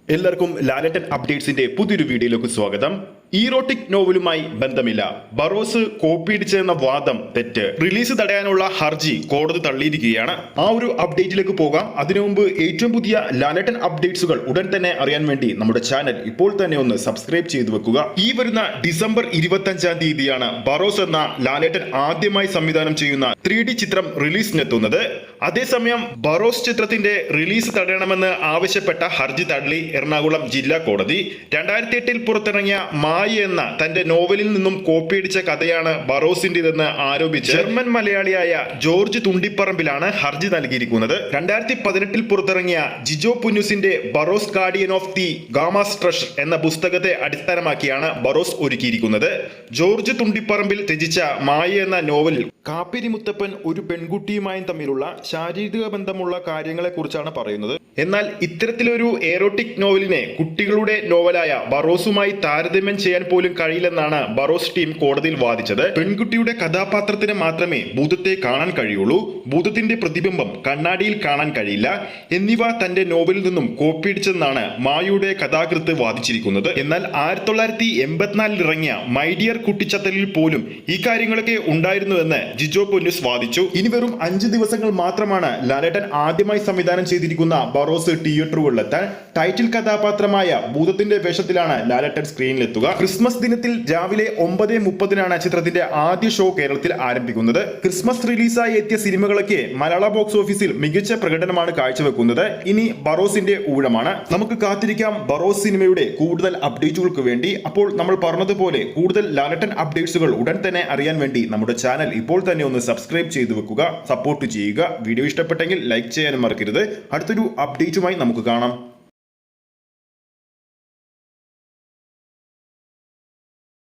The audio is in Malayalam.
എല്ലാവർക്കും ലാലേട്ടൻ അപ്ഡേറ്റ്സിന്റെ പുതിയൊരു വീഡിയോയിലേക്ക് സ്വാഗതം. ഈറോട്ടിക് നോവലുമായി ബന്ധമില്ല, ബറോസ് കോപ്പിയടിച്ചെന്ന വാദം തെറ്റ്. റിലീസ് തടയാനുള്ള ഹർജി കോടതി തള്ളിയിരിക്കുകയാണ്. ആ ഒരു അപ്ഡേറ്റിലേക്ക് പോകാം. അതിനു മുമ്പ് ഏറ്റവും പുതിയ ലാലേട്ടൻ അപ്ഡേറ്റ്സുകൾ ഉടൻ തന്നെ അറിയാൻ വേണ്ടി നമ്മുടെ ചാനൽ ഇപ്പോൾ തന്നെ ഒന്ന് സബ്സ്ക്രൈബ് ചെയ്തു വെക്കുക. ഈ വരുന്ന ഡിസംബർ 25-ാം തീയതിയാണ് ബറോസ് എന്ന ലാലേട്ടൻ ആദ്യമായി സംവിധാനം ചെയ്യുന്ന 3D ചിത്രം റിലീസിനെത്തുന്നത്. അതേസമയം ബറോസ് ചിത്രത്തിന്റെ റിലീസ് തടയണമെന്ന് ആവശ്യപ്പെട്ട ഹർജി തള്ളി എറണാകുളം ജില്ലാ കോടതി. 2008-ൽ പുറത്തിറങ്ങിയ മായ എന്ന തന്റെ നോവലിൽ നിന്നും കോപ്പിയടിച്ച കഥയാണ് ബറോസിന്റേതെന്ന് ആരോപിച്ച് ജർമ്മൻ മലയാളിയായ ജോർജ് തുണ്ടിപ്പറമ്പിലാണ് ഹർജി നൽകിയിരിക്കുന്നത്. 2018-ൽ പുറത്തിറങ്ങിയ ജിജോ പുന്നൂസിന്റെ Barroz guardian of the Gama's treasure എന്ന പുസ്തകത്തെ അടിസ്ഥാനമാക്കിയാണ് ബറോസ് ഒരുക്കിയിരിക്കുന്നത്. ജോർജ് തുണ്ടിപ്പറമ്പിൽ രചിച്ച മായ എന്ന നോവലിൽ കാപ്പിരി മുത്തപ്പൻ ഒരു പെൺകുട്ടിയുമായും തമ്മിലുള്ള ശാരീരിക ബന്ധമുള്ള കാര്യങ്ങളെ കുറിച്ചാണ് പറയുന്നത്. എന്നാൽ ഇത്തരത്തിലൊരു എറോട്ടിക് നോവലിനെ കുട്ടികളുടെ നോവലായ ബറോസുമായി താരതമ്യം ചെയ്യാൻ പോലും കഴിയില്ലെന്നാണ് ബറോസ് ടീം കോടതിയിൽ വാദിച്ചത്. പെൺകുട്ടിയുടെ കഥാപാത്രത്തിന് മാത്രമേ ഭൂതത്തെ കാണാൻ കഴിയുള്ളൂ, ഭൂതത്തിന്റെ പ്രതിബിംബം കണ്ണാടിയിൽ കാണാൻ കഴിയില്ല എന്നിവ തന്റെ നോവലിൽ നിന്നും കോപ്പിയടിച്ചെന്നാണ് മായയുടെ കഥാകൃത്ത് വാദിച്ചിരിക്കുന്നത്. എന്നാൽ 1984-ൽ ഇറങ്ങിയ മൈ ഡിയർ കുട്ടിച്ചത്തലിൽ പോലും ഈ കാര്യങ്ങളൊക്കെ ഉണ്ടായിരുന്നുവെന്ന് ജിജോ പൊന്നൂസ് വാദിച്ചു. ഇനി വെറും 5 ദിവസങ്ങൾ മാത്രമാണ് ലാലേട്ടൻ ആദ്യമായി സംവിധാനം ചെയ്തിരിക്കുന്ന ബറോസ് തിയേറ്ററുകളിലെത്താൻ. ടൈറ്റിൽ കഥാപാത്രമായ ഭൂതത്തിന്റെ വേഷത്തിലാണ് ലാലേട്ടൻ സ്ക്രീനിലെത്തുക. ക്രിസ്മസ് ദിനത്തിൽ രാവിലെ 9:30-നാണ് ചിത്രത്തിന്റെ ആദ്യ ഷോ കേരളത്തിൽ ആരംഭിക്കുന്നത്. ക്രിസ്മസ് റിലീസായി എത്തിയ സിനിമകളൊക്കെ മലയാള ബോക്സ് ഓഫീസിൽ മികച്ച പ്രകടനമാണ് കാഴ്ചവെക്കുന്നത്. ഇനി ബറോസിന്റെ ഊഴമാണ്. നമുക്ക് കാത്തിരിക്കാം ബറോസ് സിനിമയുടെ കൂടുതൽ അപ്ഡേറ്റുകൾക്ക് വേണ്ടി. അപ്പോൾ നമ്മൾ പറഞ്ഞതുപോലെ കൂടുതൽ ലാലേട്ടൻ അപ്ഡേറ്റ്സുകൾ ഉടൻ തന്നെ അറിയാൻ വേണ്ടി നമ്മുടെ ചാനൽ ഇപ്പോൾ തന്നെ ഒന്ന് സബ്സ്ക്രൈബ് ചെയ്തു വെക്കുക, സപ്പോർട്ട് ചെയ്യുക. വീഡിയോ ഇഷ്ടപ്പെട്ടെങ്കിൽ ലൈക്ക് ചെയ്യാനും മറക്കരുത്. അടുത്തൊരു അപ്ഡേറ്റുമായി നമുക്ക് കാണാം.